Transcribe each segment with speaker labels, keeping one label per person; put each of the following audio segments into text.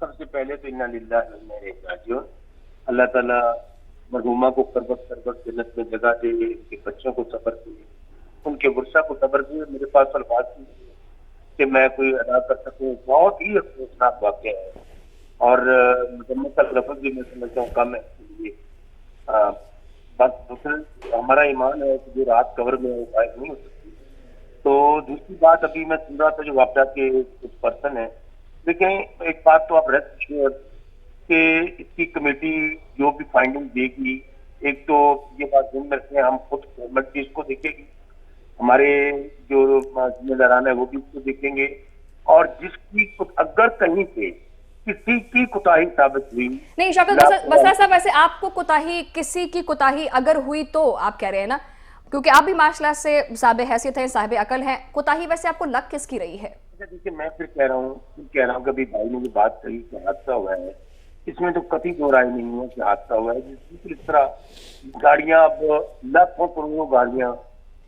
Speaker 1: سب سے پہلے تو انا للہ و انا الیہ راجعون. اللہ تعالیٰ مرحومہ کو کربت جنت میں جگہ دے, ان کے بچوں کو صبر دے, ان کے ورثہ کو صبر دے. میرے پاس الفاظ نہیں کہ میں کوئی ادا کر سکوں. بہت ہی افسوسناک واقعہ ہے اور مذمت کا لفظ بھی میں سمجھتا ہوں کم ہے اس کے لیے. بس دوسرا ہمارا ایمان ہے کہ جو رات قبر میں غائب نہیں ہو سکتی. تو دوسری بات ابھی میں سن رہا تھا جو واقعہ کے کچھ پرسن ہیں. دیکھیں ایک بات تو آپ ریسٹ ایشورڈ کہ اس کی کمیٹی جو بھی فائنڈنگ دے گی, ایک تو یہ بات ذہن میں رکھیں ہم خود گورنمنٹ بھی اس کو دیکھے گی, ہمارے جو ذمہ داران ہے وہ بھی اس کو دیکھیں گے, اور جس کی اگر کہیں پہ کسی کی کوتاہی ثابت ہوئی.
Speaker 2: نہیں شوکت بسرا صاحب, ویسے آپ کو کوتاہی, کسی کی کوتاہی اگر ہوئی تو آپ کہہ رہے ہیں نا, کیونکہ آپ بھی ماشاء اللہ سے صاحب حیثیت ہیں, صاحب عقل ہیں, کوتاہی ویسے آپ کو لگ کس کی رہی ہے؟
Speaker 1: دیکھیے میں پھر کہہ رہا ہوں کہ ابھی بھائی نے یہ بات کہی کہ حادثہ ہوا ہے, اس میں تو قطعی دو رائے نہیں ہے کہ حادثہ ہوا ہے. جس طرح گاڑیاں اب لاکھوں کروڑوں گاڑیاں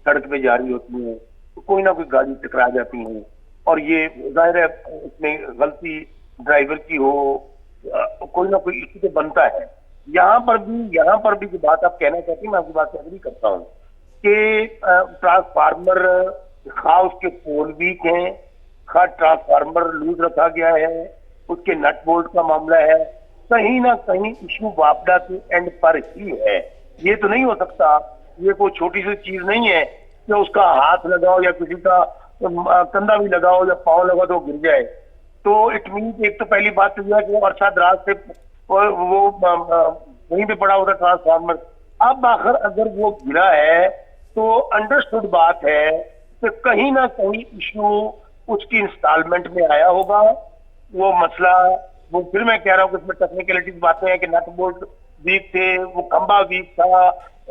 Speaker 1: سڑک پہ جاری ہوتی ہیں تو کوئی نہ کوئی گاڑی ٹکرا جاتی ہیں, اور یہ ظاہر ہے اس میں غلطی ڈرائیور کی ہو, کوئی نہ کوئی ایشو تو بنتا ہے. یہاں پر بھی جو بات آپ کہنا چاہتی ہیں میں آپ کی بات سے ایگری کرتا ہوں کہ ٹرانسفارمر خواہ اس کے پول ویک ہیں, خواہ ٹرانسفارمر لوز رکھا گیا ہے, اس کے نٹ بولٹ کا معاملہ ہے, کہیں نہ کہیں ایشو واپڈا کے اینڈ پر ہی ہے. یہ تو نہیں ہو سکتا, یہ کوئی چھوٹی سی چیز نہیں ہے کہ اس کا ہاتھ لگاؤ یا کسی کا کندھا بھی لگاؤ یا پاؤں لگاؤ تو گر جائے. تو اٹ مینس ایک تو پہلی بات تو یہ ہے کہ وہ عرصہ دراز سے وہ وہیں پہ پڑا ہوتا ٹرانسفارمر. اب آخر اگر وہ گرا ہے تو انڈرسٹوڈ بات ہے کہ کہیں نہ کہیں ایشو اس کی انسٹالمنٹ میں آیا ہوگا. وہ مسئلہ وہ پھر میں کہہ رہا ہوں کہ اس میں ٹیکنیکلٹیز باتیں ہیں کہ نٹ بولٹ ویک تھے, وہ کھمبا ویک تھا,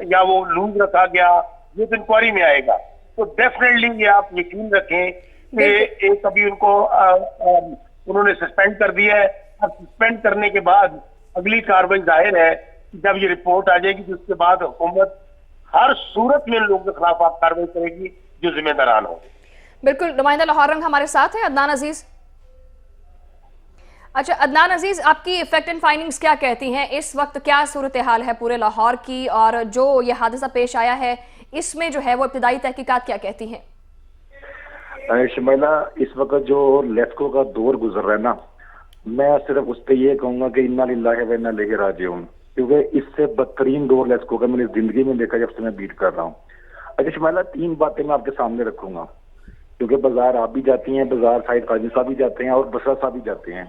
Speaker 1: یا وہ لوز رکھا گیا, یہ تو انکوائری میں آئے گا. تو ڈیفینیٹلی یہ آپ یقین رکھیں کہ ایک ابھی ان کو انہوں نے سسپینڈ کر دیا ہے. اب سسپینڈ کرنے کے بعد اگلی کاروائی ظاہر ہے جب یہ رپورٹ آ جائے گی تو اس کے بعد حکومت ہر صورت میں ان لوگوں کے خلاف آپ کاروائی کرے گی جو ذمہ داران ہوں.
Speaker 2: بالکل, نمائندہ لاہور رنگ ہمارے ساتھ ہیں عدنان عزیز. اچھا عدنان عزیز, آپ کی فیکٹ اینڈ فائنڈنگز کیا کہتی ہیں اس وقت, کیا صورتحال ہے پورے لاہور کی, اور جو یہ حادثہ پیش آیا ہے اس میں جو ہے وہ ابتدائی تحقیقات کیا کہتی ہیں؟
Speaker 3: شمیلہ, اس وقت جو لیسکو کا دور گزر رہا ہے نا, میں صرف اس پہ یہ کہوں گا کہ انا للہ و انا الیہ راجعون, کیونکہ اس سے بدترین دور لیسکو کا میں نے زندگی میں دیکھا جب سے میں بیٹ کر رہا ہوں. اچھا شمیلہ, 3 باتیں میں آپ کے سامنے رکھوں گا, کیونکہ بازار آپ بھی جاتی ہیں, بازار سعید قاضی صاحب بھی جاتے ہیں اور بسرا صاحب بھی جاتے ہیں.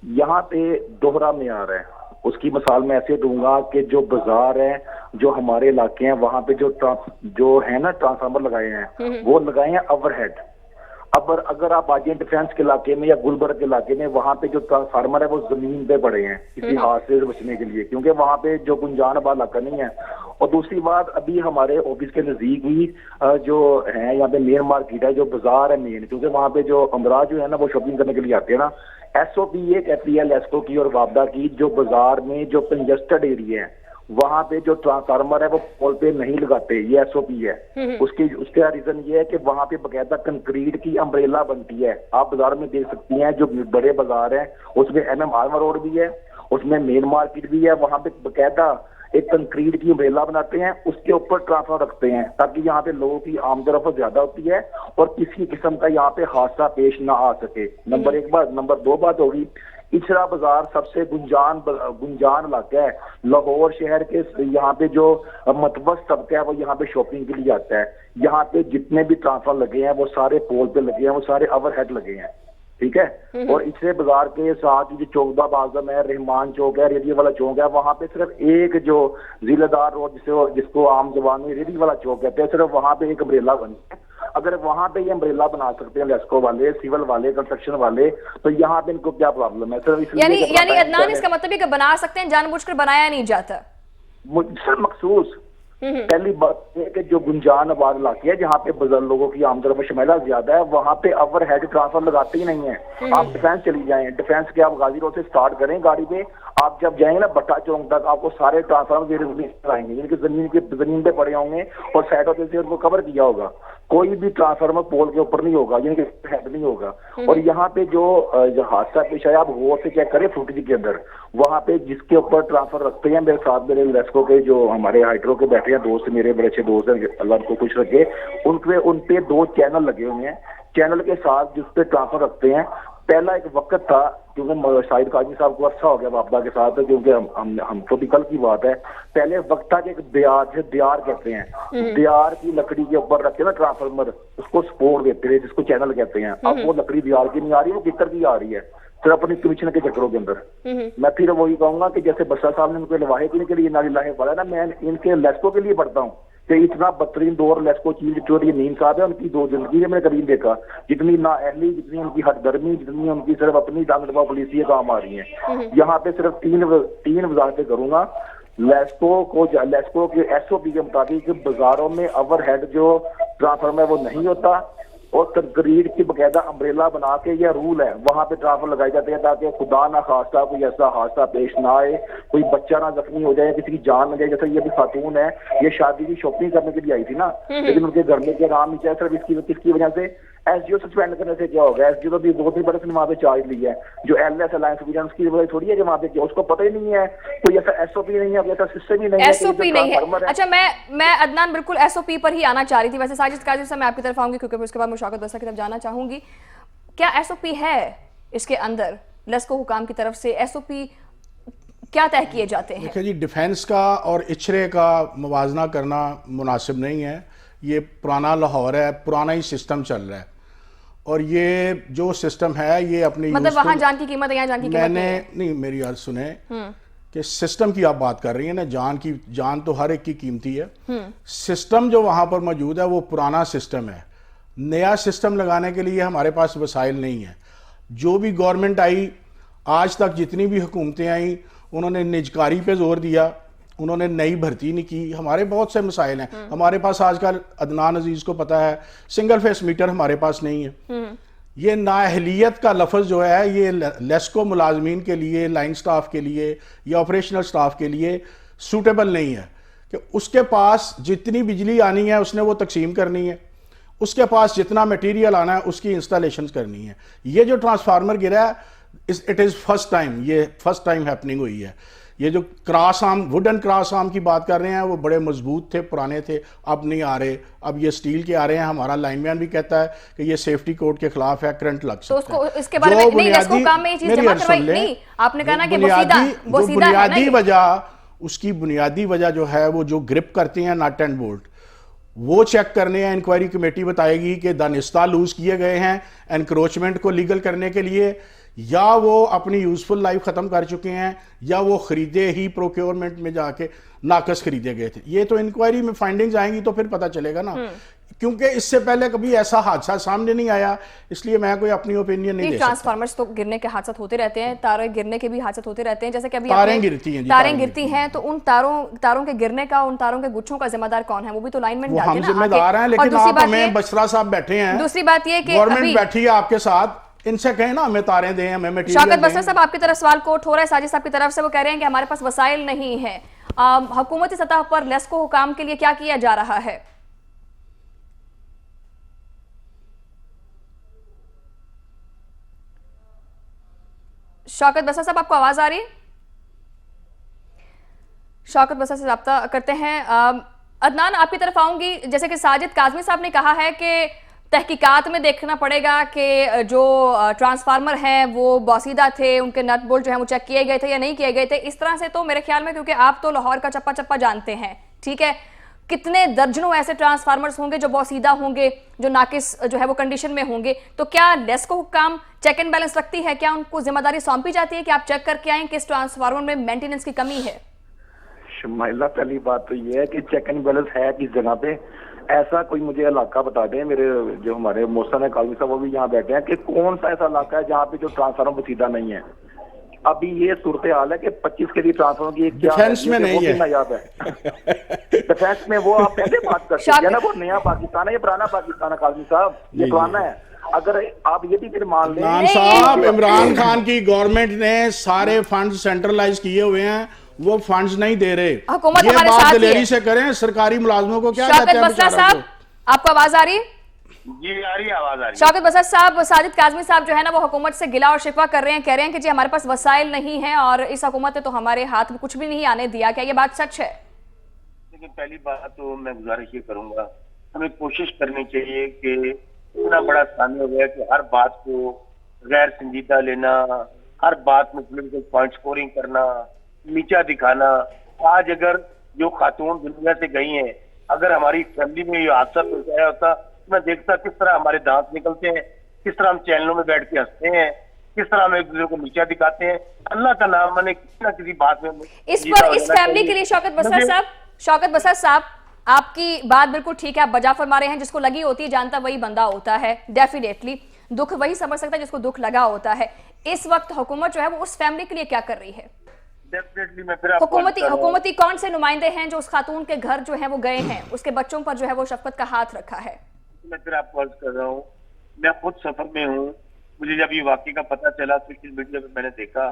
Speaker 3: یہاں پہ دوہرا معیار ہے. اس کی مثال میں ایسے دوں گا کہ جو بازار ہیں, جو ہمارے علاقے ہیں, وہاں پہ جو ہے نا ٹرانسفارمر لگائے ہیں وہ لگائے ہیں اوور ہیڈ. اگر آپ آ جائیں ڈیفینس کے علاقے میں یا گلبرگ کے علاقے میں, وہاں پہ جو ٹرانسفارمر ہے وہ زمین پہ پڑے ہیں کسی حادثے سے بچنے کے لیے, کیونکہ وہاں پہ جو گنجان والا علاقہ نہیں ہے. اور دوسری بات, ابھی ہمارے آفس کے نزدیک بھی جو ہے یہاں پہ مین مارکیٹ ہے, جو بازار ہے مین, کیونکہ وہاں پہ جو امراض جو ہے نا وہ شاپنگ کرنے کے لیے آتے ہیں نا. ایس او پی یہ کہتی ہے لیسکو کی اور وابڈا کی, جو بازار میں جو کنجسٹڈ ایریا ہے وہاں پہ جو ٹرانسفارمر ہے وہ پول پہ نہیں لگاتے, یہ ایس او پی ہے. اس کا ریزن یہ ہے کہ وہاں پہ باقاعدہ کنکریٹ کی امبریلا بنتی ہے. آپ بازار میں دیکھ سکتی ہیں جو بڑے بازار ہیں اس میں ایم ایم آرما روڈ بھی ہے, اس میں مین مارکیٹ بھی ہے, وہاں پہ باقاعدہ ایک کنکریٹ کی امبریلا بناتے ہیں, اس کے اوپر ٹرانسفارمر رکھتے ہیں تاکہ یہاں پہ لوگوں کی آمد و رفت زیادہ ہوتی ہے اور کسی قسم کا یہاں پہ حادثہ پیش نہ آ سکے. نمبر 1 بات. نمبر 2 بات ہوگی, اچھرا بازار سب سے گنجان علاقہ ہے لاہور شہر کے. یہاں پہ جو متوسط طبقہ ہے وہ یہاں پہ شاپنگ کے لیے آتا ہے. یہاں پہ جتنے بھی ٹرانسفارمر لگے ہیں وہ سارے پول پہ لگے ہیں, وہ سارے اوور ہیڈ لگے ہیں, ٹھیک ہے. اور اچھرے بازار کے ساتھ جو چوکدہ بازم ہے, رحمان چوک ہے, ریڈی والا چوک ہے, وہاں پہ صرف ایک جو ضلع دار روڈ جس کو عام زبان میں ریڈی والا چوک کہتے ہیں, صرف وہاں پہ ایک امبریلا بنی ہے. اگر وہاں پہ یہ امبریلا بنا سکتے ہیں لیسکو والے, سیول والے, کنسٹرکشن والے, تو یہاں پہ ان کو کیا پرابلم ہے؟
Speaker 2: یعنی عدنان اس کا مطلب ہے کہ بنا سکتے ہیں, جان بوجھ کر بنایا نہیں جاتا
Speaker 3: سر. مخصوص پہلی بات یہ کہ جو گنجان آباد علاقے ہے جہاں پہ بزرگ لوگوں کی آمد و شمولہ زیادہ ہے وہاں پہ اوور ہیڈ ٹرانسفر لگاتے ہی نہیں ہیں. آپ ڈیفینس چلی جائیں, ڈیفینس کے آپ غازی روڈ سے سٹارٹ کریں گاڑی پہ, آپ جب جائیں گے نا بٹا چوک تک آپ کو سارے ٹرانسفارمر آئیں گے, یعنی کہ زمین پہ پڑے ہوں گے اور سائڈوں سے ان کو کور کیا ہوگا. کوئی بھی ٹرانسفارمر پول کے اوپر نہیں ہوگا, یعنی کہ ہیڈ نہیں ہوگا. اور یہاں پہ جو حادثہ پیش آیا آپ غور سے چیک کریں فوٹیج کے اندر, وہاں پہ جس کے اوپر ٹرانسفر رکھتے ہیں میرے ساتھ میرے لیسکو کے جو ہمارے ہائیڈرو کے بیٹھے ہیں دوست, میرے بڑے اچھے دوست ہیں, اللہ ان کو خوش رکھے, ان پہ 2 چینل لگے ہوئے ہیں. چینل کے ساتھ جس پہ ٹرانسفر رکھتے ہیں, پہلا ایک وقت تھا کیونکہ شاہد قاضی صاحب کو عرصہ ہو گیا واپدہ کے ساتھ, کیونکہ ہم تو بھی کل کی بات ہے, پہلے وقت تھا کہ ایک دیار کہتے ہیں, دیار کی لکڑی کے اوپر رکھتے ہیں نا ٹرانسفارمر, اس کو سپورٹ دیتے ہیں جس کو چینل کہتے ہیں. اب وہ لکڑی دیار کی نہیں آ رہی, وہ ککر کی آ رہی ہے صرف اپنی کمیشن کے چکروں کے اندر. میں پھر وہی کہوں گا کہ جیسے بسا صاحب نے ان کو لواحے کے لیے نہ لائے پڑا نا, میں ان کے لیسکو کے لیے پڑھتا ہوں کہ اتنا بدترین دور لیسکو چیز جو یہ نیم صاحب ہے ان کی 2 زندگی میں نے کبھی دیکھا, جتنی نا اہلی, جتنی ان کی ہٹ درمی, جتنی ان کی صرف اپنی ڈانگ ڈبا پولیسی کام آ رہی ہیں. یہاں پہ صرف 3 وضاحتیں کروں گا. لیسکو کے ایس او پی کے مطابق بازاروں میں اوور ہیڈ جو ٹرانسفارمر ہے وہ نہیں ہوتا, اور تقریر کی باقاعدہ امبریلا بنا کے یہ رول ہے وہاں پہ ٹرانسفر لگائے جاتے ہیں تاکہ خدا نہ خواستہ کوئی ایسا حادثہ پیش نہ آئے, کوئی بچہ نہ زخمی ہو جائے, کسی کی جان نہ جائے. جیسے یہ بھی خاتون ہے, یہ شادی کی شاپنگ کرنے کے لیے آئی تھی نا, لیکن ان کے گھر میں کے نام نہیں چاہے صرف اس کی وجہ سے ایس ڈی او سسپینڈ کرنے سے کیا ہوگا. ایس ڈی او تو بھی 2-3 برس نے وہاں پہ چارج لی ہے, جو ایل ایس الائنس ویژنس کی وجہ تھوڑی ہے کہ وہاں پہ کیا, اس کو پتہ ہی نہیں ہے, کوئی ایسا ایس او پی نہیں ہے, کوئی ایسا سسٹم ہی نہیں ہے,
Speaker 2: ایس او پی نہیں ہے. اچھا میں عدنان بالکل ایس او پی پر ہی آنا چاہ رہی تھی. ویسے ساجد قاضی صاحب میں آپ کی طرف آؤں گی کیونکہ اس کے بعد میں شوکت بسا کی طرف جانا چاہوں گی. کیا ایس او پی ہے اس کے اندر لیسکو حکام کی طرف سے, ایس او پی کیا طے کیے جاتے ہیں؟
Speaker 4: دیکھیں جی, ڈیفینس کا اور اچھرے کا موازنہ کرنا مناسب نہیں ہے. یہ پرانا لاہور ہے, پرانا ہی سسٹم چل رہا ہے, اور یہ جو سسٹم ہے یہ اپنی
Speaker 2: مطلب وہاں جان کی قیمت ہے, یہاں جان کی قیمت
Speaker 4: نہیں. میری عرض سنیں کہ سسٹم کی آپ بات کر رہی ہیں نا, جان تو ہر ایک کی قیمتی ہے. سسٹم جو وہاں پر موجود ہے وہ پرانا سسٹم ہے. نیا سسٹم لگانے کے لیے ہمارے پاس وسائل نہیں ہیں. جو بھی گورنمنٹ آئی آج تک, جتنی بھی حکومتیں آئیں, انہوں نے نجکاری پہ زور دیا, انہوں نے نئی بھرتی نہیں کی. ہمارے بہت سے مسائل ہیں ہمارے پاس آج کل, عدنان عزیز کو پتا ہے سنگل فیس میٹر ہمارے پاس نہیں ہے. یہ نااہلیت کا لفظ جو ہے یہ لیسکو ملازمین کے لیے, لائن سٹاف کے لیے یا آپریشنل سٹاف کے لیے سوٹیبل نہیں ہے کہ اس کے پاس جتنی بجلی آنی ہے اس نے وہ تقسیم کرنی ہے, اس کے پاس جتنا میٹیریل آنا ہے اس کی انسٹالیشنز کرنی ہے. یہ جو ٹرانسفارمر گرا ہے اٹ از فرسٹ ٹائم, یہ فرسٹ ٹائم ہیپننگ ہوئی ہے. یہ جو کراس آرم, ووڈن کراس آرم کی بات کر رہے ہیں وہ بڑے مضبوط تھے, پرانے تھے, اب نہیں آ رہے, اب یہ سٹیل کے آ رہے ہیں. ہمارا لائن مین بھی کہتا ہے کہ یہ سیفٹی کوڈ کے خلاف ہے, کرنٹ لگ سکتا ہے.
Speaker 2: اس کے بارے میں نہیں, لیسکو کام میں یہ چیز جمع کروائی نہیں, آپ نے کہا نا کہ
Speaker 4: بنیادی وجہ, اس کی بنیادی وجہ جو ہے وہ جو گرپ کرتے ہیں نٹ اینڈ بولٹ, وہ چیک کرنے ہیں. انکوائری کمیٹی بتائے گی کہ دانستہ لوز کیے گئے ہیں انکروچمنٹ کو لیگل کرنے کے لیے, یا وہ اپنی یوزفل لائف ختم کر چکے ہیں, یا وہ خریدے ہی پروکیورمنٹ میں جا کے ناقص خریدے گئے تھے. یہ تو انکوائری میں فائنڈنگز آئیں گی تو پھر پتہ چلے گا نا, کیونکہ اس سے پہلے کبھی ایسا حادثہ سامنے نہیں آیا, اس لیے میں کوئی اپنی اوپینین نہیں دے سکتا.
Speaker 2: ٹرانسفارمرز تو گرنے کے حادثات ہوتے رہتے ہیں, تاریں گرنے کے بھی حادثات ہوتے رہتے ہیں, جیسے کہ ابھی
Speaker 4: تاریں گرتی ہیں,
Speaker 2: تاریں گرتی ہیں, تو ان تاروں کے گرنے کا, ان تاروں کے گچھوں کا ذمہ دار کون ہے؟ وہ بھی تو لائن مین
Speaker 4: ہم ذمہ دار ہیں. لیکن آپ ہمیں بشرا صاحب بیٹھے ہیں,
Speaker 2: دوسری بات یہ کہ
Speaker 4: گورنمنٹ بیٹھی ہے آپ کے ساتھ, ان سے کہیں نا ہمیں تاریں دیں, ہمیں میٹیریل دیں.
Speaker 2: شوکت بسر صاحب آپ کی طرف سوال کوٹ ہو رہا ہے ساجد صاحب کی طرف سے, وہ کہہ رہے ہیں کہ ہمارے پاس وسائل نہیں ہیں. حکومتی سطح پر لیسکو حکام کے لیے کیا کیا جا رہا ہے؟ شوکت بسر صاحب آپ کو آواز آ رہی؟ شوکت بسر سے رابطہ کرتے ہیں. عدنان آپ کی طرف آؤں گی. جیسے کہ ساجد کاظمی صاحب نے کہا ہے کہ تحقیقات میں دیکھنا پڑے گا کہ جو ٹرانسفارمر ہیں وہ بوسیدہ تھے, ان کے نٹ بولٹ جو ہیں وہ چیک کیے گئے تھے یا نہیں کیے گئے تھے. اس طرح سے تو میرے خیال میں, کیونکہ آپ تو لاہور کا چپا چپا جانتے ہیں, ٹھیک ہے, کتنے درجنوں ایسے ٹرانسفارمرز ہوں گے جو بوسیدہ ہوں گے, جو ناقص جو ہے وہ کنڈیشن میں ہوں گے. تو کیا لیسکو حکام چیک اینڈ بیلنس رکھتی ہے؟ کیا ان کو ذمہ داری سونپی جاتی ہے کہ آپ چیک کر کے آئیں کہ اس ٹرانسفارمر میں مینٹیننس کی کمی ہے؟
Speaker 3: شمائلہ پہلی بات تو یہ ہے کہ چیک اینڈ بیلنس ہے کس جگہ پہ, ایسا کوئی مجھے علاقہ بتا دیں. میرے جو ہمارے محسن قاضی صاحب وہ بھی یہاں بیٹھے ہیں, کہ کون سا ایسا علاقہ ہے جہاں پہ جو ٹرانسفارمر بسیدہ نہیں ہے. ابھی یہ صورتحال ہے کہ 25 کے لیے ٹرانسفر کی
Speaker 4: ڈیفینس میں نہیں ہے،
Speaker 3: نایاب ہے ڈیفینس میں وہ آپ پہلے بات کرتے ہیں نا، وہ نیا پاکستان ہے، یہ پرانا پاکستان ہے قاضی صاحب، یہ پرانا ہے. اگر آپ یہ بھی پھر مان لیں
Speaker 4: عمران صاحب، عمران خان کی گورنمنٹ نے سارے فنڈ سینٹرلائز کیے ہوئے ہیں، وہ فنڈز نہیں دے رہے.
Speaker 2: حکومت
Speaker 4: یہ
Speaker 2: ہمارے
Speaker 4: بات
Speaker 2: ساتھ ہی
Speaker 4: دلیری
Speaker 2: ہے.
Speaker 4: سے کریں، سرکاری ملازموں کو کیا
Speaker 2: شوکت
Speaker 4: کہتے ہیں
Speaker 2: بسرا
Speaker 4: بیچاروں
Speaker 2: صاحب،
Speaker 4: کو؟
Speaker 2: آپ کو آواز آ رہی ہے؟
Speaker 1: جی آ رہی ہے آواز آ رہی ہے.
Speaker 2: شوکت بسرا صاحب، ساجد کاظمی صاحب جو ہے نا وہ حکومت سے گلا اور شکوہ کر رہے ہیں، کہہ رہے ہیں کہ جی ہمارے پاس وسائل نہیں ہیں اور اس حکومت نے تو ہمارے ہاتھ میں کچھ بھی نہیں آنے دیا. کیا یہ بات سچ ہے؟
Speaker 1: لیکن پہلی بات تو میں گزارش یہ کروں گا، ہمیں کوشش کرنی چاہیے کہ اتنا بڑا سامنے ہو گیا کہ ہر بات کو غیر سنجیدہ لینا، ہر بات میں پولیٹیکل پوائنٹ سکورنگ کرنا، نیچا دکھانا. آج اگر جو خاتون دنیا سے گئی ہیں، اگر ہماری فیملی میں یہ حادثہ پیش آیا ہوتا، میں دیکھتا کس طرح ہمارے دانت نکلتے ہیں، کس طرح ہم چینلوں میں بیٹھ کے ہنستے ہیں، کس طرح ہم ایک دوسرے کو نیچا دکھاتے ہیں. اللہ کا نام میں نے کسی نہ کسی بات میں
Speaker 2: اس پر اس فیملی کے لیے شوکت بسرا صاحب آپ کی بات بالکل ٹھیک ہے، آپ بجا فرما رہے ہیں. جس کو لگی ہوتی ہے جانتا وہی بندہ ہوتا ہے، ڈیفینیٹلی دکھ وہی سمجھ سکتا ہے جس کو دکھ لگا ہوتا ہے. اس وقت حکومت جو ہے وہ اس فیملی کے لیے کیا کر رہی ہے؟
Speaker 1: ڈیفینیٹلی میں پھر آپ کو
Speaker 2: حکومتی کون سے نمائندے ہیں جو اس خاتون کے گھر جو ہیں وہ گئے ہیں، اس کے بچوں پر جو ہے وہ شفقت کا ہاتھ رکھا ہے؟
Speaker 1: میں پھر آپ کو عرض کر رہا ہوں، میں خود سفر میں ہوں. مجھے جب یہ واقعے کا پتہ چلا سوشل میڈیا پہ میں نے دیکھا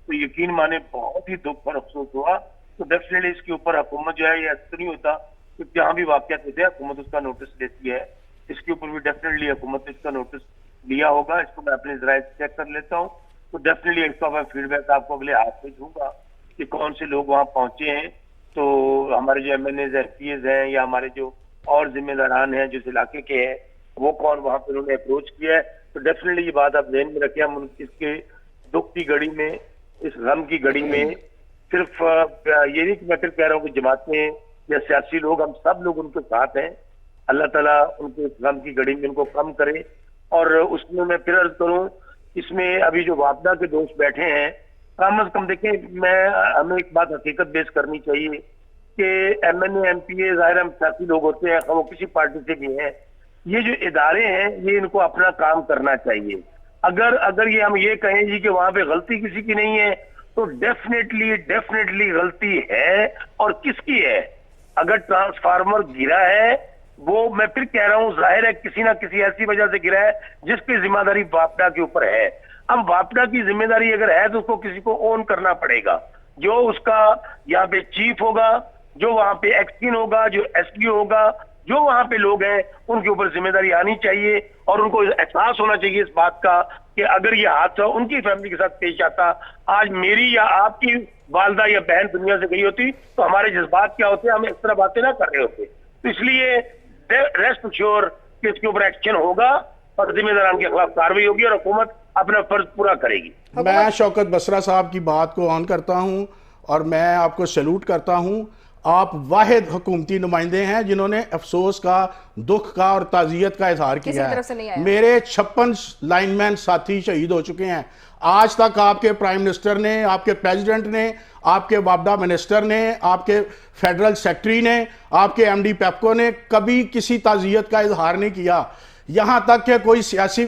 Speaker 1: تو یقین مانے بہت ہی دکھ اور افسوس ہوا. تو ڈیفینیٹلی اس کے اوپر حکومت جو ہے یہ ایسا نہیں ہوتا کہ جہاں بھی واقعات ہوتے ہیں حکومت اس کا نوٹس لیتی ہے. اس کے اوپر بھی ڈیفینیٹلی حکومت نے اس کا نوٹس لیا ہوگا. اس کو میں اپنے ذرائع سے چیک کر لیتا ہوں. تو ڈیفینیٹلی اس کا میں فیڈ بیک آپ کو اگلے ہاتھ میں دوں گا کہ کون سے لوگ وہاں پہنچے ہیں. تو ہمارے جو M N As F P As ہیں یا ہمارے جو اور ذمہ داران ہیں جو اس علاقے کے ہیں، وہ کون وہاں پہ انہوں نے اپروچ کیا ہے. تو ڈیفینیٹلی یہ بات آپ ذہن میں رکھیں. ہم اس کے دکھ کی گھڑی میں، اس غم کی گھڑی میں صرف یہ نہیں کہ میں پھر کہہ رہا ہوں کہ جماعتیں یا سیاسی لوگ، ہم سب لوگ ان کے ساتھ ہیں. اللہ تعالیٰ ان کو اس غم کی گھڑی میں ان کو کم کرے. اور اس میں پھر عرض کروں، اس میں ابھی جو واپڈا کے دوست بیٹھے ہیں، کم از کم دیکھیں، ہمیں ایک بات حقیقت بیس کرنی چاہیے کہ M N A M P A ظاہر ہم سیاسی لوگ ہوتے ہیں، وہ کسی پارٹی سے بھی ہیں. یہ جو ادارے ہیں یہ ان کو اپنا کام کرنا چاہیے. اگر یہ ہم یہ کہیں جی کہ وہاں پہ غلطی کسی کی نہیں ہے تو ڈیفینیٹلی غلطی ہے. اور کس کی ہے؟ اگر ٹرانسفارمر گرا ہے، وہ میں پھر کہہ رہا ہوں ظاہر ہے کسی نہ کسی ایسی وجہ سے گرا ہے جس کی ذمہ داری واپڈا کے اوپر ہے. اب واپڈا کی ذمہ داری اگر ہے تو اس کو کسی کو اون کرنا پڑے گا. جو اس کا یہاں پہ چیف ہوگا، جو وہاں پہ ایکسکین ہوگا، جو ایس ڈی او ہوگا، جو وہاں پہ لوگ ہیں، ان کے اوپر ذمہ داری آنی چاہیے. اور ان کو احساس ہونا چاہیے اس بات کا کہ اگر یہ حادثہ ان کی فیملی کے ساتھ پیش آتا، آج میری یا آپ کی والدہ یا بہن دنیا سے گئی ہوتی تو ہمارے جذبات کیا ہوتے ہیں، ہم اس طرح باتیں نہ کر رہے ہوتے. تو اس لیے ریسٹ شیور کہ اس کے اوپر ایکشن ہوگا اور ذمہ داران کے خلاف کارروائی ہوگی اور حکومت اپنا فرض پورا کرے گی.
Speaker 4: میں شوکت بسرا صاحب کی بات کو آن کرتا ہوں اور میں آپ کو سیلوٹ کرتا ہوں. آپ واحد حکومتی نمائندے ہیں جنہوں نے افسوس کا، دکھ کا اور تعزیت کا اظہار کیا ہے. میرے 56 لائن مین ساتھی شہید ہو چکے ہیں. آج تک آپ کے پرائم منسٹر نے، آپ کے پریزیڈنٹ نے، آپ کے واپڈا منسٹر نے، آپ کے فیڈرل سیکٹری نے، آپ کے ایم ڈی پیپکو نے کبھی کسی تعزیت کا اظہار نہیں کیا. یہاں تک کہ کوئی سیاسی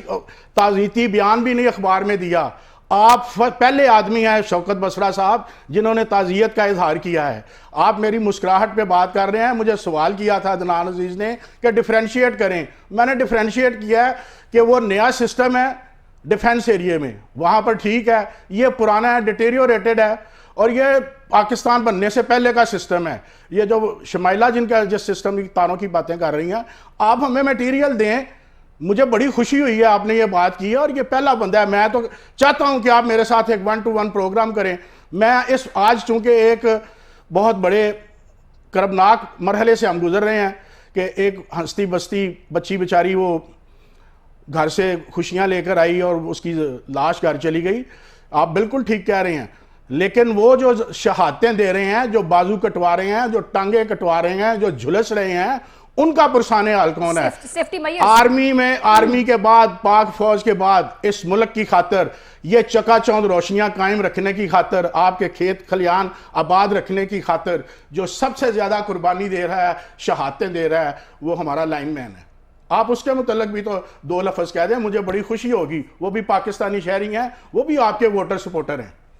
Speaker 4: تعزیتی بیان بھی نہیں اخبار میں دیا. آپ پہلے آدمی ہیں شوکت بسرا صاحب جنہوں نے تعزیت کا اظہار کیا ہے. آپ میری مسکراہٹ پہ بات کر رہے ہیں. مجھے سوال کیا تھا عدنان عزیز نے کہ ڈیفرینشیٹ کریں. میں نے ڈیفرینشیٹ کیا ہے کہ وہ نیا سسٹم ہے ڈیفنس ایریے میں، وہاں پر ٹھیک ہے. یہ پرانا ہے، ڈیٹیریوریٹڈ ہے، اور یہ پاکستان بننے سے پہلے کا سسٹم ہے. یہ جو شمائلہ جن کا جس سسٹم کی تاروں کی باتیں کر رہی ہیں، آپ ہمیں میٹیریل دیں. مجھے بڑی خوشی ہوئی ہے آپ نے یہ بات کی ہے اور یہ پہلا بندہ ہے. میں تو چاہتا ہوں کہ آپ میرے ساتھ ایک 1-to-1 پروگرام کریں. میں آج چونکہ ایک بہت بڑے کربناک مرحلے سے ہم گزر رہے ہیں کہ ایک ہنستی بستی بچی بیچاری وہ گھر سے خوشیاں لے کر آئی اور اس کی لاش گھر چلی گئی. آپ بالکل ٹھیک کہہ رہے ہیں، لیکن وہ جو شہادتیں دے رہے ہیں، جو بازو کٹوا رہے ہیں، جو ٹانگیں کٹوا رہے ہیں، جو جھلس رہے ہیں، ان کا پرسانے حال کون ہے؟ آرمی کے بعد، پاک فوج کے بعد اس ملک کی خاطر، یہ چکا چوند روشنیاں قائم رکھنے کی خاطر، آپ کے کھیت کھلیان آباد رکھنے کی خاطر جو سب سے زیادہ قربانی دے رہا ہے، شہادتیں دے رہا ہے، وہ ہمارا لائن مین ہے. آپ اس کے متعلق بھی تو 2 لفظ کہہ دیں. مجھے بڑی خوشی ہوگی. وہ بھی پاکستانی شہری ہیں، وہ بھی آپ کے ووٹر سپورٹر ہیں.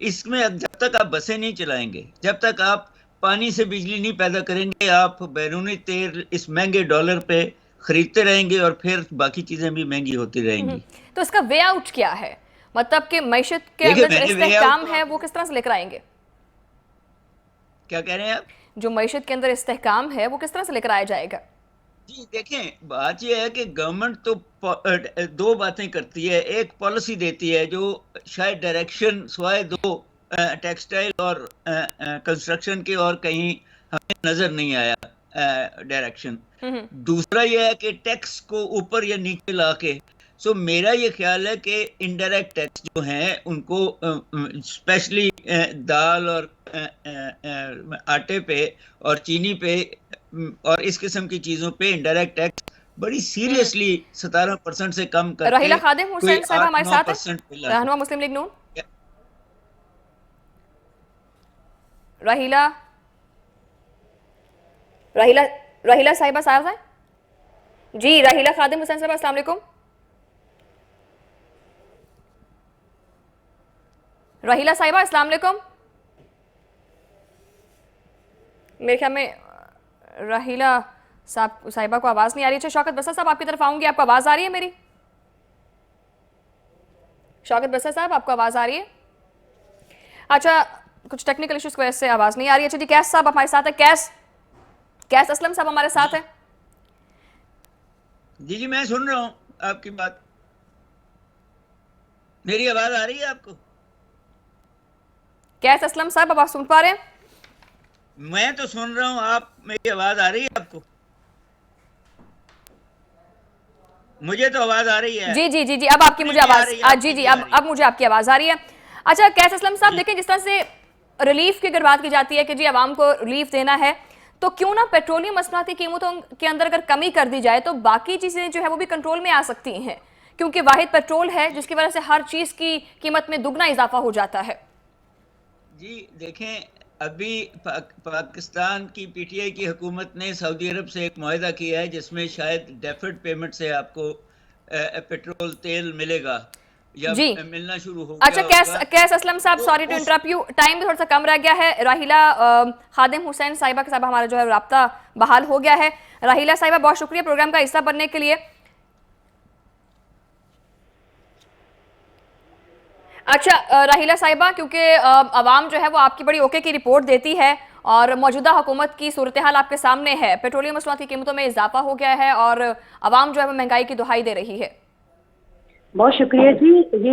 Speaker 5: اس میں جب تک آپ بسیں نہیں چلائیں گے، جب تک آپ پانی سے بجلی نہیں پیدا کریں گے، آپ بیرونی تیل اس مہنگے ڈالر پہ خریدتے رہیں گے اور پھر باقی چیزیں بھی مہنگی ہوتی رہیں گی۔
Speaker 2: تو اس کا وے آؤٹ کیا ہے؟ مطلب کہ معیشت کے
Speaker 5: دیکھیں،
Speaker 2: اندر جو
Speaker 5: میں نے way
Speaker 2: استحکام
Speaker 5: out-
Speaker 2: ہے وہ کس طرح سے لے کر آئیں گے؟
Speaker 5: کیا کہہ رہے ہیں آپ؟
Speaker 2: جو معیشت کے اندر استحکام ہے وہ کس طرح سے لے کر آیا جائے گا؟
Speaker 5: جی دیکھیں، بات یہ ہے کہ گورنمنٹ تو دو باتیں کرتی ہے، ایک پالیسی دیتی ہے جو شاید ڈائریکشن سوائے دو ٹیکسٹائل اور کنسٹرکشن کے اور کہیں ہمیں نظر نہیں آیا ڈائریکشن۔ دوسرا یہ ہے کہ ٹیکس کو اوپر یا نیچے لا کے، سو میرا یہ خیال ہے کہ انڈائریکٹ ٹیکس جو ہیں ان کو اسپیشلی دال اور آٹے پہ اور چینی پہ اور اس قسم کی چیزوں پہ انڈائریکٹ ٹیکس بڑی سیریسلی 17% سے کم کر کے
Speaker 2: راحیلہ خادم
Speaker 5: کوئی
Speaker 2: حسین صاحبہ ہمارے ساتھ
Speaker 5: 8-9% پہ
Speaker 2: ہیں،
Speaker 5: لانا۔
Speaker 2: رہنما مسلم لیگ نون۔ راحیلہ صاحبہ صاحب ہیں جی، راحیلہ خادم حسین صاحبہ السلام علیکم۔ راحیلہ صاحبہ السلام علیکم۔ میرے خیال میں راحیلہ صاحبہ کو آواز نہیں آ رہی ہے۔ شوکت بسر صاحب آپ کی طرف آؤں گی، آپ کو آواز آ رہی ہے میری؟ شوکت بسر صاحب آپ کو آواز آ رہی ہے؟ اچھا، کچھ ٹیکنیکل ایشوز کی وجہ سے آواز نہیں آ رہی ہے۔ اچھا جی، کیس صاحب ہمارے ساتھ ہیں، کیس اسلم صاحب ہمارے ساتھ ہیں۔
Speaker 5: جی میں سن رہا ہوں آپ کی بات، میری آواز آ رہی ہے آپ کو؟
Speaker 2: کیس اسلم صاحب اب آپ سن پا رہے ہیں؟
Speaker 5: میں تو سن رہا ہوں، آپ میری آواز آ رہی ہے آپ کو؟ مجھے تو آواز آ رہی ہے۔
Speaker 2: جی اب آپ کی مجھے آواز، جی اب مجھے آپ کی آواز آ رہی ہے۔ اچھا کیس اسلم صاحب، دیکھیں جس طرح سے ریلیف کی اگر بات کی جاتی ہے کہ جی عوام کو ریلیف دینا ہے، تو کیوں نہ پیٹرولیم مصنوعاتی قیمتوں کے اندر اگر کمی کر دی جائے تو باقی چیزیں جو ہے وہ بھی کنٹرول میں آ سکتی ہیں، کیونکہ واحد پیٹرول ہے جس کی وجہ سے ہر چیز کی قیمت میں دگنا اضافہ ہو جاتا ہے۔
Speaker 5: جی دیکھیں، ابھی پاکستان کی پی ٹی آئی کی حکومت نے سعودی عرب سے ایک معاہدہ کیا ہے جس میں شاید ڈیفرڈ پیمنٹ سے آپ کو پیٹرول تیل ملے گا یا ملنا شروع ہو گیا۔
Speaker 2: اچھا کیس اسلم صاحب، sorry to interrupt you, time بھی تھوڑا سا کم رہ گیا ہے۔ راحیلہ خادم حسین صاحبہ کے صاحبہ ہمارا جو ہے رابطہ بحال ہو گیا ہے۔ راحیلہ صاحبہ بہت شکریہ پروگرام کا حصہ بننے کے لیے۔ اچھا راحیلہ صاحبہ، کیونکہ عوام جو ہے وہ آپ کی بڑی اوکے کی رپورٹ دیتی ہے اور موجودہ حکومت کی صورتحال آپ کے سامنے ہے، پیٹرولیم مصنوعات کی قیمتوں میں اضافہ ہو گیا ہے اور عوام جو ہے وہ مہنگائی کی دہائی دے رہی ہے۔
Speaker 6: بہت شکریہ جی۔ یہ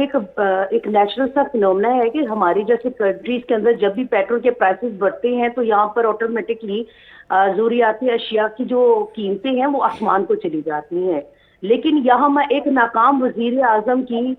Speaker 6: ایک نیچرل سا فینومنا ہے کہ ہماری جیسے کنٹریز کے اندر جب بھی پیٹرول کے پرائسز بڑھتے ہیں تو یہاں پر آٹومیٹکلی ضروریاتی اشیاء کی جو قیمتیں ہیں وہ آسمان کو چلی جاتی ہیں، لیکن یہاں میں ایک ناکام وزیر اعظم کی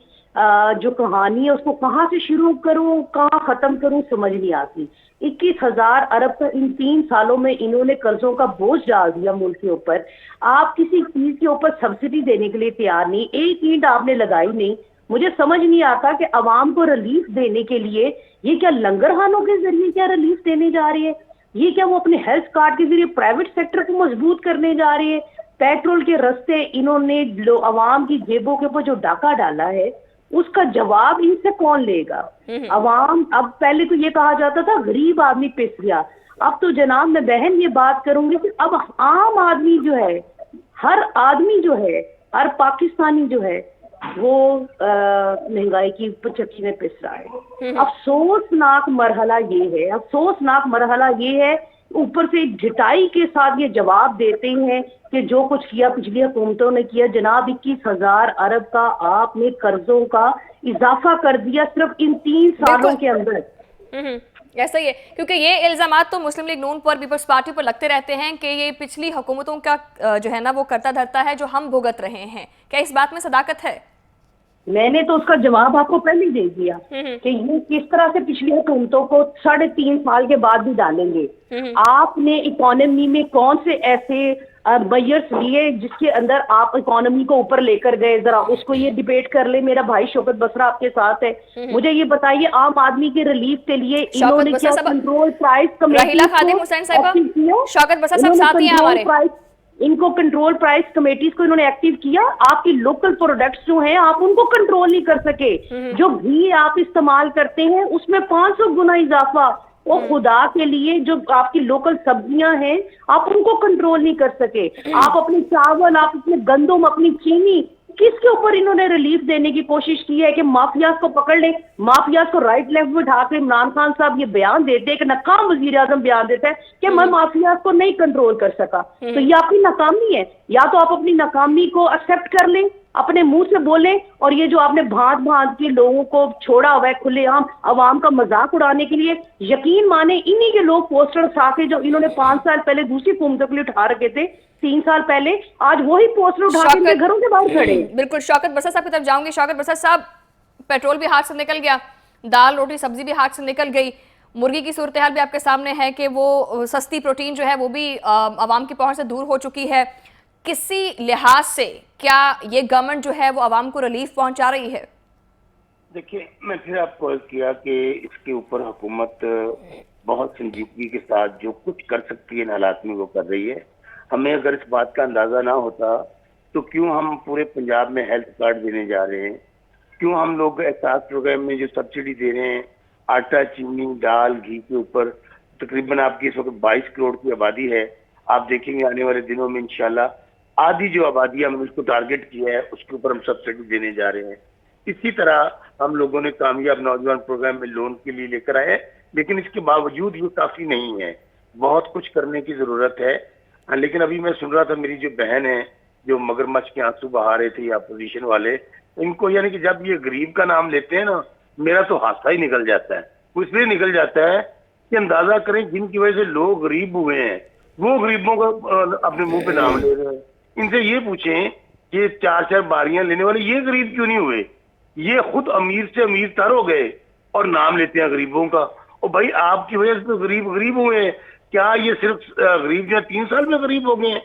Speaker 6: جو کہانی ہے اس کو کہاں سے شروع کروں کہاں ختم کروں سمجھ نہیں آتی۔ 21,000 ارب کا ان 3 سالوں میں انہوں نے قرضوں کا بوجھ ڈال دیا ملک کے اوپر۔ آپ کسی چیز کے اوپر سبسڈی دینے کے لیے تیار نہیں، ایک اینٹ آپ نے لگائی نہیں۔ مجھے سمجھ نہیں آتا کہ عوام کو ریلیف دینے کے لیے یہ کیا لنگر خانوں کے ذریعے کیا ریلیف دینے جا رہی ہے، یہ کیا وہ اپنے ہیلتھ کارڈ کے ذریعے پرائیویٹ سیکٹر کو مضبوط کرنے جا رہی ہے۔ پیٹرول کے رستے انہوں نے عوام کی جیبوں کے اوپر جو ڈاکہ ڈالا ہے اس کا جواب ان سے کون لے گا؟ عوام، اب پہلے تو یہ کہا جاتا تھا غریب آدمی پس گیا، اب تو جناب میں بہن یہ بات کروں گی کہ اب عام آدمی جو ہے، ہر آدمی جو ہے، ہر پاکستانی جو ہے وہ مہنگائی کی چکی میں پس رہا ہے۔ افسوسناک مرحلہ یہ ہے، اوپر سے ڈھٹائی کے ساتھ یہ جواب دیتے ہیں کہ جو کچھ کیا پچھلی حکومتوں نے کیا۔ جناب 21,000 ارب کا آپ نے قرضوں کا اضافہ کر دیا صرف ان 3 سالوں کے اندر۔
Speaker 2: ایسا ہی ہے، کیونکہ یہ الزامات تو مسلم لیگ نون پر، پیپلز پارٹی پر لگتے رہتے ہیں کہ یہ پچھلی حکومتوں کا جو ہے نا وہ کرتا دھرتا ہے جو ہم بھگت رہے ہیں۔ کیا اس بات میں صداقت ہے؟
Speaker 6: میں نے تو اس کا جواب آپ کو پہلے دے دیا کہ یہ کس طرح سے پچھلی حکومتوں کو 3.5 سال کے بعد بھی ڈالیں گے۔ آپ نے اکانومی میں کون سے ایسے میئرز لیے جس کے اندر آپ اکانومی کو اوپر لے کر گئے؟ ذرا اس کو یہ ڈیبیٹ کر لے۔ میرا بھائی شوکت بسرا آپ کے ساتھ ہے، مجھے یہ بتائیے عام آدمی کے ریلیف کے لیے انہوں نے کیا control price committee?
Speaker 2: Raheela Khadim Hussain صاحبہ، شوکت بسر صاحب ساتھ ہی ہیں ہمارے۔
Speaker 6: ان کو کنٹرول پرائس کمیٹیز کو انہوں نے ایکٹیو کیا. آپ کی لوکل پروڈکٹس جو ہیں آپ ان کو کنٹرول نہیں کر سکے. جو گھی آپ استعمال کرتے ہیں اس میں 500 گنا اضافہ. وہ خدا کے لیے جو آپ کی لوکل سبزیاں ہیں آپ ان کو کنٹرول نہیں کر سکے. آپ اپنے چاول, آپ اپنے گندم, اپنی چینی, کس کے اوپر انہوں نے ریلیف دینے کی کوشش کی ہے کہ مافیاز کو پکڑ لیں. مافیاز کو رائٹ لیفٹ میں اٹھا کے عمران خان صاحب یہ بیان دیتے ہیں کہ ناکام وزیر اعظم بیان دیتا ہے کہ میں مافیاز کو نہیں کنٹرول کر سکا. تو یہ آپ کی ناکامی ہے. یا تو آپ اپنی ناکامی کو ایکسپٹ کر لیں, اپنے منہ سے بولیں, اور یہ جو آپ نے بھانت بھانت کے لوگوں کو چھوڑا ہوا ہے کھلے عام عوام کا مذاق اڑانے کے لیے, یقین مانے انہی کے لوگ پوسٹر ساتھ جو انہوں نے 5 سال پہلے دوسری حکومتوں کے لیے اٹھا رکھے تھے 3 سال پہلے, آج وہی پوسٹر اٹھا کے ان کے گھروں کے باہر کھڑے.
Speaker 2: بالکل. شوکت برسر صاحب کی طرف جاؤں گی. شوکت برسر صاحب, پیٹرول بھی ہاتھ سے نکل گیا, دال روٹی سبزی بھی ہاتھ سے نکل گئی, مرغی کی صورتحال بھی آپ کے سامنے ہے کہ وہ سستی پروٹین جو ہے وہ بھی عوام کی پہنچ سے دور ہو چکی ہے. کسی لحاظ سے کیا یہ گورنمنٹ جو ہے وہ عوام کو ریلیف پہنچا رہی ہے؟
Speaker 1: دیکھیں, میں پھر آپ کو کیا کہ اس کے اوپر حکومت بہت سنجیدگی کے ساتھ جو کچھ کر سکتی ہے ان حالات میں وہ کر رہی ہے. ہمیں اگر اس بات کا اندازہ نہ ہوتا تو کیوں ہم پورے پنجاب میں ہیلتھ کارڈ دینے جا رہے ہیں, کیوں ہم لوگ احساس پروگرام میں جو سبسڈی دے رہے ہیں آٹا, چینی, دال, گھی کے اوپر. تقریباً آپ کی اس وقت 22 کروڑ کی آبادی ہے. آپ دیکھیں گے آنے والے دنوں میں انشاءاللہ آدھی جو آبادی ہم نے اس کو ٹارگٹ کیا ہے اس کے اوپر ہم سبسڈی دینے جا رہے ہیں. اسی طرح ہم لوگوں نے کامیاب نوجوان پروگرام میں لون کے لیے لے کر آئے, لیکن اس کے باوجود یہ کافی نہیں ہے, بہت کچھ کرنے کی ضرورت ہے. لیکن ابھی میں سن رہا تھا میری جو بہن ہے جو مگرمچھ کے آنسو بہا رہے تھے اپوزیشن والے, ان کو یعنی کہ جب یہ غریب کا نام لیتے ہیں نا میرا تو ہاتھا ہی نکل جاتا ہے. وہ اس لیے نکل جاتا ہے کہ اندازہ کریں جن کی وجہ سے لوگ غریب ہوئے ہیں وہ غریبوں کو اپنے منہ پہ نام لے رہے ہیں. ان سے یہ پوچھیں کہ 4 باریاں لینے والے یہ غریب کیوں نہیں ہوئے؟ یہ خود امیر سے امیر تر ہو گئے اور نام لیتے ہیں غریبوں کا. اور بھائی آپ کی وجہ سے تو غریب ہوئے ہیں. کیا یہ صرف غریب جو 3 سال میں غریب ہو گئے ہیں؟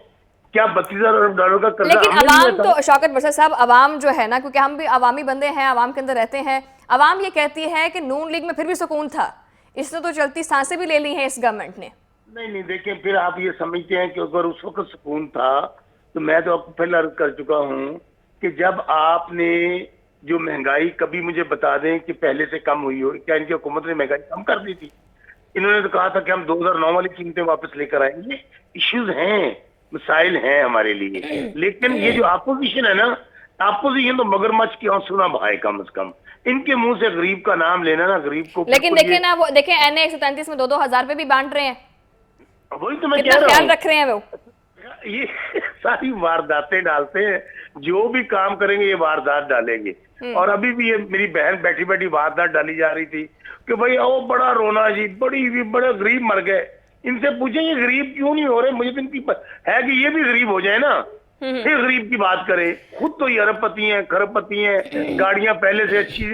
Speaker 1: کیا 32,000 ارب ڈالر کا قرضہ؟
Speaker 2: لیکن عوام تو شوکت برسر صاحب, عوام جو ہے نا, کیونکہ ہم بھی عوامی بندے ہیں, عوام کے اندر رہتے ہیں, عوام یہ کہتی ہے کہ نون لیگ میں پھر بھی سکون تھا, اس نے تو چلتی سانسیں بھی لے لی ہیں اس گورنمنٹ نے.
Speaker 1: نہیں دیکھیں, پھر آپ یہ سمجھتے ہیں کہ اگر اس وقت سکون تھا تو میں تو آپ کو پہلے عرض کر چکا ہوں کہ جب آپ نے جو مہنگائی, کبھی مجھے بتا دیں کہ پہلے سے کم ہوئی ہو, کیا ان کی حکومت نے مہنگائی کم کر دی تھی؟ انہوں نے تو کہا تھا کہ ہم 2009 والی قیمتیں واپس لے کر آئیں گے. ایشوز ہیں, مسائل ہیں ہمارے لیے, لیکن یہ جو اپوزیشن ہے نا, اپوزیشن تو مگرمچھ کی آنسو نہ بہائے کم از کم. ان کے منہ سے غریب کا نام لینا نا, غریب کو.
Speaker 2: لیکن دیکھیں نا, وہ دیکھیں NA 133 میں 2,000 روپے بھی بانٹ رہے ہیں,
Speaker 1: وہی تو میں
Speaker 2: کتنا
Speaker 1: کہہ رہا
Speaker 2: خیال
Speaker 1: ہوں.
Speaker 2: رکھ رہے ہیں وہ.
Speaker 1: یہ ساری وارداتیں ڈالتے ہیں, جو بھی کام کریں گے یہ واردات ڈالیں گے. اور ابھی بھی یہ میری بہن بیٹھی بیٹھی واردات ڈالی جا رہی تھی کہ بھئی او بڑا رونا جی, بڑے غریب مر گئے. ان سے پوچھیں یہ غریب کیوں نہیں ہو رہے؟ مجھے تو ان کی ہے کہ یہ بھی غریب ہو جائے نا, پھر غریب کی بات کرے. خود تو یہ ارب پتی ہیں, کھرب پتی ہیں, گاڑیاں پہلے سے اچھی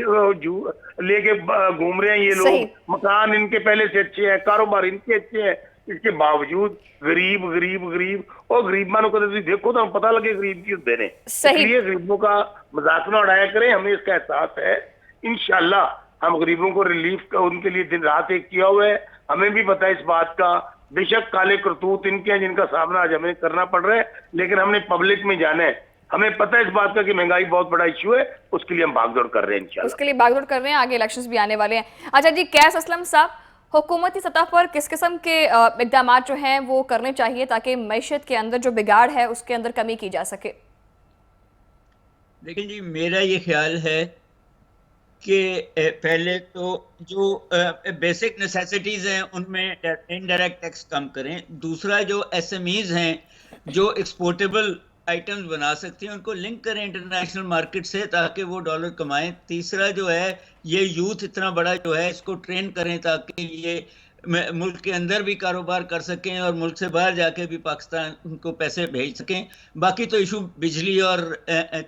Speaker 1: لے کے گھوم رہے ہیں یہ لوگ, مکان ان کے پہلے سے اچھے ہیں, کاروبار ان کے اچھے ہیں, اس کے باوجود غریب غریب غریب. اور غریب مانو کہتے دیکھو تو پتہ لگے غریب کی ہوتے ہیں. اس لیے غریبوں کا مذاق نہ اڑایا کریں, ہمیں اس کا احساس ہے. انشاءاللہ ہم غریبوں کو ریلیف کا ان کے لیے دن رات ایک کیا ہوا ہے. ہمیں بھی پتہ ہے اس بات کا, بے شک کالے کرتوت ان کے ہیں جن کا سامنا آج ہمیں کرنا پڑ رہا ہے, لیکن ہم نے پبلک میں جانا ہے. ہمیں پتہ ہے اس بات کا کہ مہنگائی بہت بڑا ایشو ہے, اس کے لیے ہم بھاگ دوڑ کر رہے ہیں انشاءاللہ.
Speaker 2: اس کے لیے بھاگ دوڑ کر رہے ہیں, آگے الیکشنز بھی آنے والے ہیں. اچھا جی, قیس اسلم صاحب, حکومتی سطح پر کس قسم کے اقدامات جو ہیں وہ کرنے چاہیے تاکہ معیشت کے اندر جو بگاڑ ہے اس کے اندر کمی کی جا سکے؟
Speaker 5: لیکن جی میرا یہ خیال ہے کہ پہلے تو جو بیسک نیسیسٹیز ہیں ان میں انڈائریکٹ ٹیکس کم کریں. دوسرا جو SMEs ہیں جو ایکسپورٹیبل آئٹمز بنا سکتے ہیں ان کو لنک کریں انٹرنیشنل مارکیٹ سے تاکہ وہ ڈالر کمائیں. تیسرا جو ہے یہ یوتھ اتنا بڑا جو ہے اس کو ٹرین کریں تاکہ یہ ملک کے اندر بھی کاروبار کر سکیں اور ملک سے باہر جا کے بھی پاکستان کو پیسے بھیج سکیں. باقی تو ایشو بجلی اور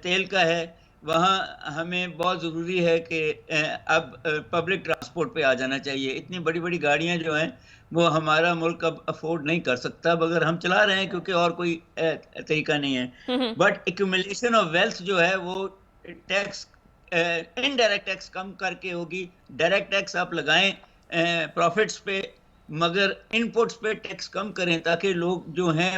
Speaker 5: تیل کا ہے, وہاں ہمیں بہت ضروری ہے کہ اب پبلک ٹرانسپورٹ پہ آ جانا چاہیے. اتنی بڑی بڑی گاڑیاں جو ہیں وہ ہمارا ملک اب افورڈ نہیں کر سکتا مگر ہم چلا رہے ہیں کیونکہ اور کوئی طریقہ نہیں ہے. بٹ ایکومولیشن آف ویلتھ جو ہے وہ ٹیکس انڈائریکٹ ٹیکس کم کر کے ہوگی. ڈائریکٹ ٹیکس آپ لگائیں پروفٹس پہ مگر ان پٹس پہ ٹیکس کم کریں تاکہ لوگ جو ہیں